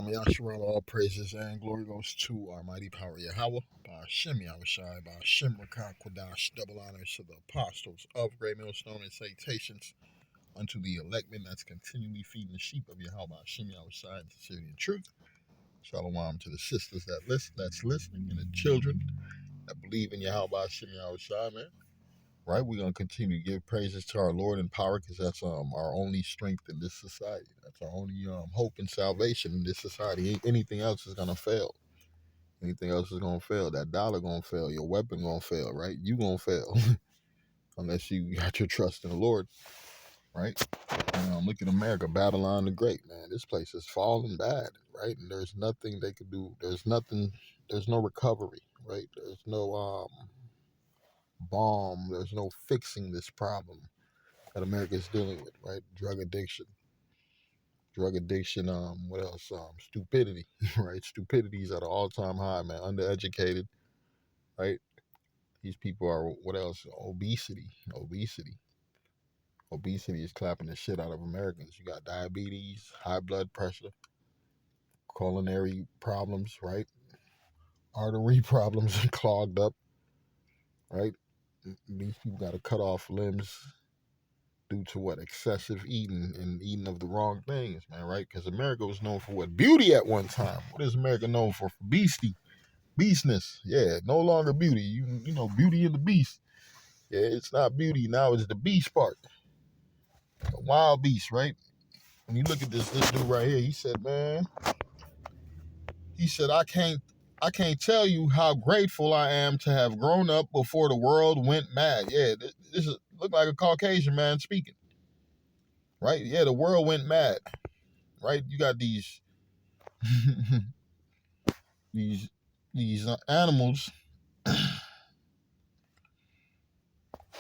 Yasharal, all praises and glory goes to our mighty power Yahweh, by Shem Yahushai, by Shem Rakan Kodash, double honors to the apostles of Great Millstone and salutations unto the electmen that's continually feeding the sheep of Yahweh, by Shem Yahushai, in sincerity and truth. Shalom to the sisters that's listening and the children that believe in Yahweh, by Shem Yahushai, man. Right, we're gonna continue to give praises to our Lord and power because that's our only strength in this society. That's our only hope and salvation in this society. Anything else is gonna fail. Anything else is gonna fail. That dollar gonna fail. Your weapon gonna fail. Right, you gonna fail unless you got your trust in the Lord. Right. Look at America, Babylon the Great. Man, this place is falling bad. Right, and there's nothing they could do. There's nothing. There's no recovery. Right. There's no balm. There's no fixing this problem that America is dealing with, right? Drug addiction, what else? Stupidity, right? Stupidity is at an all-time high, man. Undereducated, right? These people are, what else? Obesity is clapping the shit out of Americans. You got diabetes, high blood pressure, culinary problems, right? Artery problems clogged up, right? These people got to cut off limbs due to what? Excessive eating and eating of the wrong things, man, right? Because America was known for what? Beauty at one time. What is America known for? Beastness. Yeah, no longer beauty. You know, Beauty and the Beast. Yeah, it's not beauty now. It's the beast part. The wild beast, right? When you look at this dude right here, he said, man, I can't tell you how grateful I am to have grown up before the world went mad. Yeah, this is look like a Caucasian man speaking, right? Yeah, the world went mad, right? You got these these animals.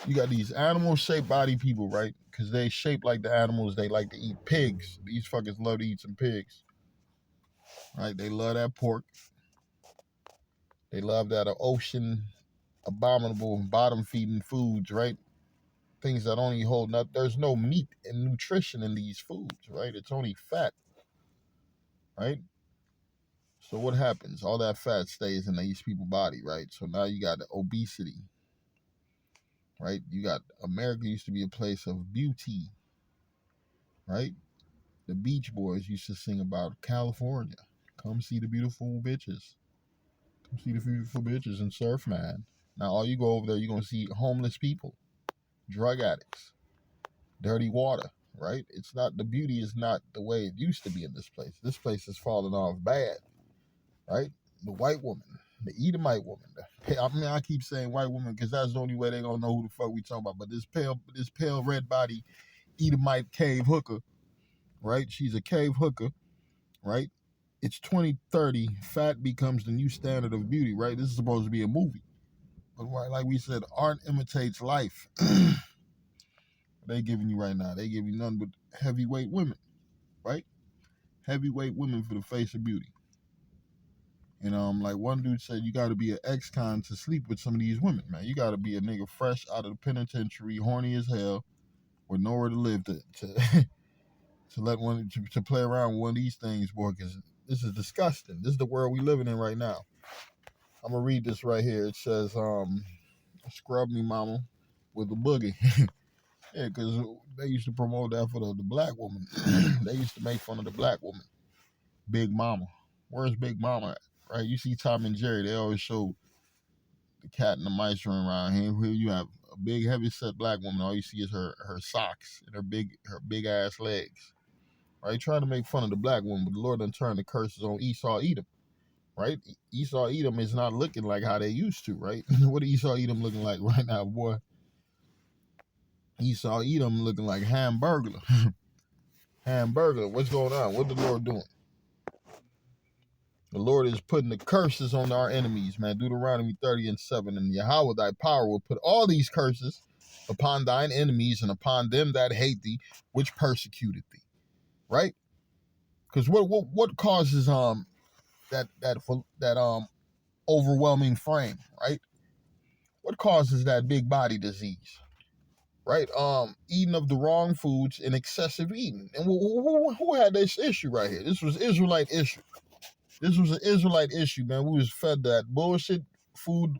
You got these animal shaped body people, right? Because they shape like the animals. They like to eat pigs. These fuckers love to eat some pigs, right? They love that pork. They love that ocean abominable bottom feeding foods, right? Things that only hold up. There's no meat and nutrition in these foods, right? It's only fat, right? So what happens? All that fat stays in these people's body, right? So now you got obesity, right? You got America used to be a place of beauty, right? The Beach Boys used to sing about California. Come see the beautiful bitches. Come see the beautiful bitches and surf, man. Now, all you go over there, you're going to see homeless people, drug addicts, dirty water, right? It's not, the beauty is not the way it used to be in this place. This place is falling off bad, right? The white woman, the Edomite woman. I keep saying white woman because that's the only way they're going to know who the fuck we talking about. But this pale red body Edomite cave hooker, right? She's a cave hooker, right? It's 2030. Fat becomes the new standard of beauty, right? This is supposed to be a movie. But like we said, art imitates life. They giving you right now. They give you nothing but heavyweight women, right? Heavyweight women for the face of beauty. And like one dude said, you got to be an ex-con to sleep with some of these women, man. You got to be a nigga fresh out of the penitentiary, horny as hell, with nowhere to live to to let one to play around with one of these things, boy. Because this is disgusting. This is the world we living in right now. I'm gonna read this right here. It says, "Scrub me, mama, with the boogie." Yeah, because they used to promote that for the black woman. They used to make fun of the black woman, Big Mama. Where's Big Mama at? Right? You see Tom and Jerry. They always show the cat and the mice running around here. Here you have a big, heavy set black woman. All you see is her socks and her big ass legs. Right? Trying to make fun of the black woman, but the Lord done turned the curses on Esau Edom. Right? Esau Edom is not looking like how they used to, right? What is Esau Edom looking like right now, boy? Esau Edom looking like Hamburglar. Hamburglar, what's going on? What the Lord doing? The Lord is putting the curses on our enemies, man. Deuteronomy 30:7. And Yahweh thy power will put all these curses upon thine enemies and upon them that hate thee, which persecuted thee. Right? Because what causes that overwhelming frame, right? What causes that big body disease? right? Eating of the wrong foods and excessive eating. And who had this issue right here? This was Israelite issue. This was an Israelite issue, man. We was fed that bullshit food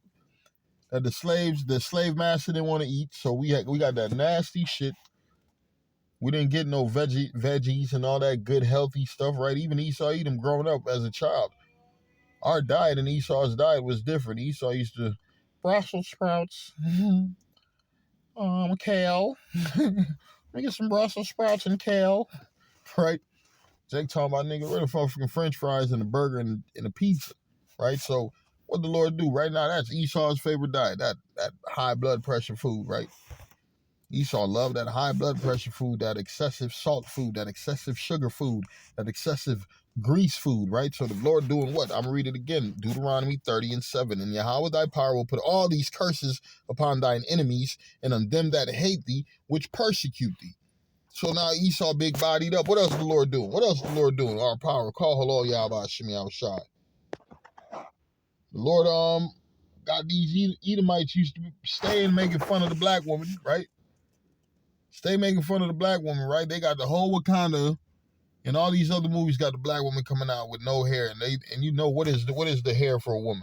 that the slave master didn't want to eat. So we got that nasty shit. We didn't get no veggies and all that good healthy stuff, right? Even Esau eat them growing up as a child. Our diet and Esau's diet was different. Esau used to Brussels sprouts, kale. Let me get some Brussels sprouts and kale, right? Jake talking about, nigga, where the fucking French fries and the burger and the pizza, right? So what the Lord do right now? That's Esau's favorite diet. That high blood pressure food, right? Esau loved that high blood pressure food, that excessive salt food, that excessive sugar food, that excessive grease food, right? So the Lord doing what? I'm going to read it again. Deuteronomy 30:7. And Yahweh thy power will put all these curses upon thine enemies and on them that hate thee, which persecute thee. So now Esau big bodied up. What else is the Lord doing? What else is the Lord doing? Our power. Call hello Yahweh Shemi Shai. The Lord got these Edomites used to stay and making fun of the black woman, right? Stay making fun of the black woman, right? They got the whole Wakanda and all these other movies got the black woman coming out with no hair. And you know what is the hair for a woman?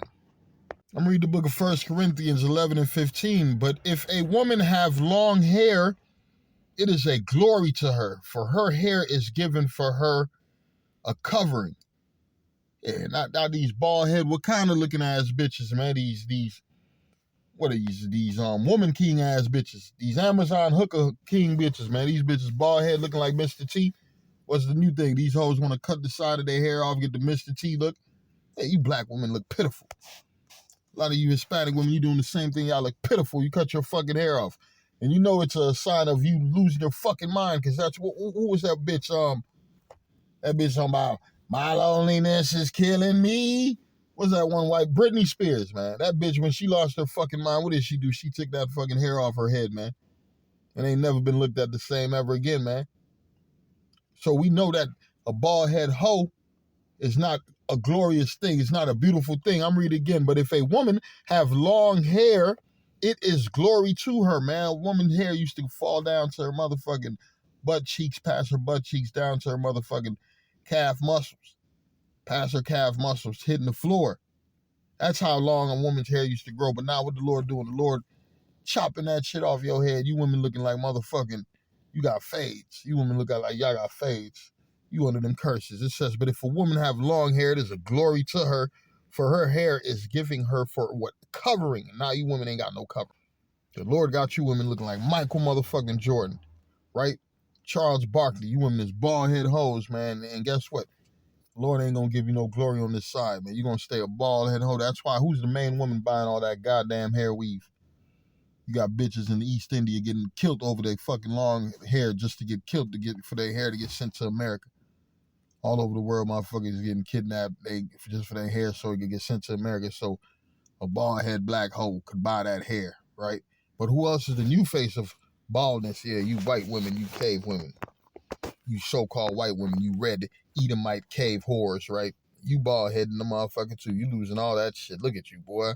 I'm reading the book of 1 Corinthians 11:15. But if a woman have long hair, it is a glory to her, for her hair is given for her a covering. Yeah, not these bald head Wakanda looking ass bitches, man. These what are these woman king ass bitches? These Amazon hooker king bitches, man. These bitches bald head looking like Mr. T. What's the new thing? These hoes want to cut the side of their hair off, get the Mr. T look. Hey, you black women look pitiful. A lot of you Hispanic women, you doing the same thing. Y'all look pitiful. You cut your fucking hair off. And you know it's a sign of you losing your fucking mind, because that's who was that bitch? That bitch talking about, my loneliness is killing me. What's that one white? Britney Spears, man. That bitch, when she lost her fucking mind, what did she do? She took that fucking hair off her head, man. And ain't never been looked at the same ever again, man. So we know that a bald head hoe is not a glorious thing. It's not a beautiful thing. I'm reading again. But if a woman have long hair, it is glory to her, man. A woman's hair used to fall down to her motherfucking butt cheeks, past her butt cheeks, down to her motherfucking calf muscles, past her calf muscles, hitting the floor. That's how long a woman's hair used to grow. But now what the Lord doing? The Lord chopping that shit off your head. You women looking like motherfucking, you got fades. You women look like y'all got fades. You under them curses. It says, but if a woman have long hair, it is a glory to her, for her hair is giving her for what? Covering. Now you women ain't got no cover. The Lord got you women looking like Michael motherfucking Jordan, right? Charles Barkley. You women is bald head hoes, man. And guess what? The Lord ain't gonna give you no glory on this side, man. You're gonna stay a bald head hoe. That's why who's the main woman buying all that goddamn hair weave? You got bitches in the East India getting killed over their fucking long hair just to get killed, for their hair to get sent to America. All over the world, motherfuckers is getting kidnapped just for their hair so it could get sent to America so a bald head black hoe could buy that hair, right? But who else is the new face of baldness? Yeah, you white women, you cave women. You so-called white women, you red Edomite cave whores, right? You bald heading the motherfucker too. You losing all that shit. Look at you, boy.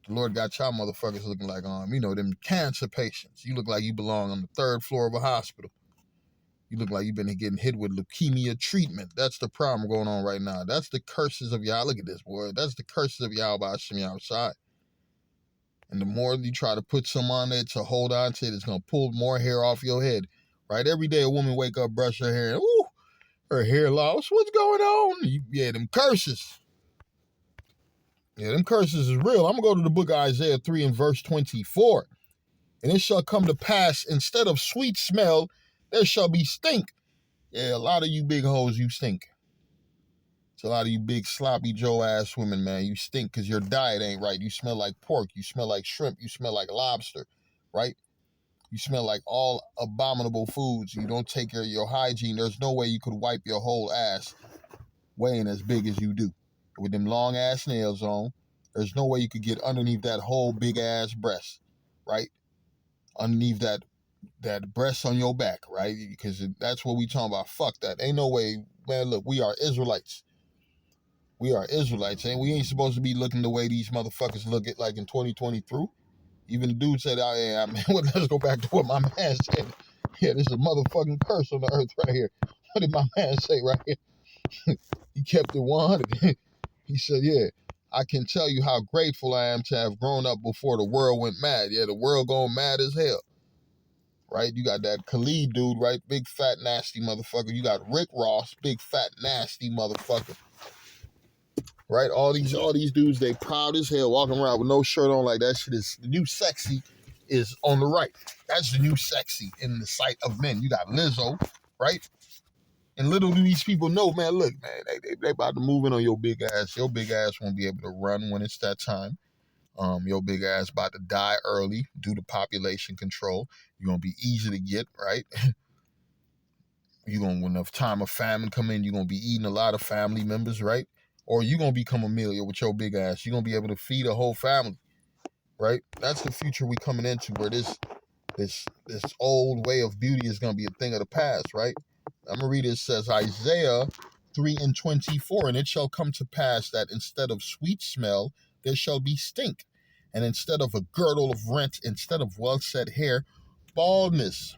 The Lord got y'all motherfuckers looking like, them cancer patients. You look like you belong on the 3rd floor of a hospital. You look like you've been getting hit with leukemia treatment. That's the problem going on right now. That's the curses of y'all. Look at this, boy. That's the curses of y'all by Hashem outside. And the more you try to put some on there to hold on to it, it's going to pull more hair off your head. Right? Every day a woman wake up, brush her hair, and ooh, her hair lost. What's going on? Yeah, them curses. Yeah, them curses is real. I'm going to go to the book of Isaiah 3 and verse 24. And it shall come to pass, instead of sweet smell, there shall be stink. Yeah, a lot of you big hoes, you stink. It's a lot of you big sloppy Joe ass women, man. You stink because your diet ain't right. You smell like pork. You smell like shrimp. You smell like lobster, right? You smell like all abominable foods. You don't take care of your hygiene. There's no way you could wipe your whole ass weighing as big as you do. With them long ass nails on, there's no way you could get underneath that whole big ass breast, right? Underneath that breast on your back, right? Because that's what we talking about. Fuck that. Ain't no way, man. Look, we are Israelites. We are Israelites, and we ain't supposed to be looking the way these motherfuckers look at like in 2023. Even the dude said, "Oh yeah, man, well, let's go back to what my man said. Yeah, this is a motherfucking curse on the earth right here. What did my man say right here?" He kept it 100. He said, "Yeah, I can tell you how grateful I am to have grown up before the world went mad. Yeah, the world going mad as hell." Right? You got that Khalid dude, right? Big fat nasty motherfucker. You got Rick Ross, big fat nasty motherfucker. Right? All these dudes, they proud as hell, walking around with no shirt on like that shit is the new sexy is on the right. That's the new sexy in the sight of men. You got Lizzo, right? And little do these people know, man, look, man, they about to move in on your big ass. Your big ass won't be able to run when it's that time. Your big ass about to die early due to population control. You're gonna be easy to get, right? You're gonna, when the time of famine come in, you're gonna be eating a lot of family members, right? Or you're gonna become Amelia with your big ass. You're gonna be able to feed a whole family, right? That's the future we coming into, where this old way of beauty is gonna be a thing of the past, right? I'm gonna read it. It says Isaiah 3:24, and it shall come to pass that instead of sweet smell, there shall be stink, and instead of a girdle of rent, instead of well set hair, baldness.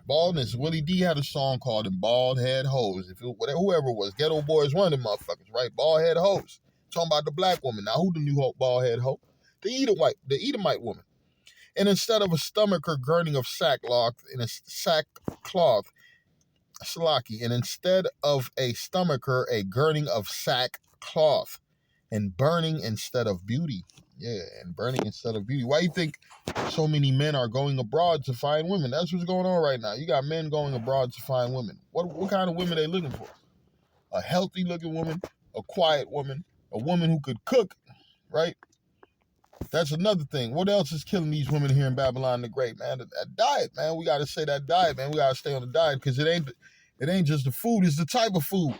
Willie D had a song called "Bald Head Hoes." If it, whoever it was, Ghetto Boys, one of them motherfuckers, right? Bald head hoes. Talking about the black woman. Now, who the new bald head hoe? The Edomite woman. And instead of a stomacher girding of sackcloth in a sackcloth, Salaki, and instead of a stomacher, a girding of sackcloth, and burning instead of beauty. Yeah, and burning instead of beauty. Why do you think so many men are going abroad to find women? That's what's going on right now. You got men going abroad to find women. What kind of women are they looking for? A healthy looking woman, a quiet woman, a woman who could cook, right? That's another thing. What else is killing these women here in Babylon the Great, man? That diet, man. We got to say that diet, man. We got to stay on the diet because it ain't just the food. It's the type of food.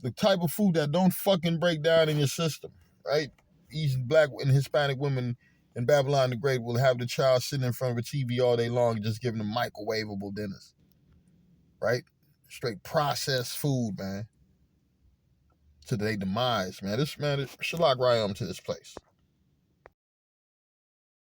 The type of food that don't fucking break down in your system, right? These black and Hispanic women in Babylon the Great will have the child sitting in front of a TV all day long just giving them microwavable dinners, right? Straight processed food, man. To their demise, man. This man, Shalak Rayam to this place.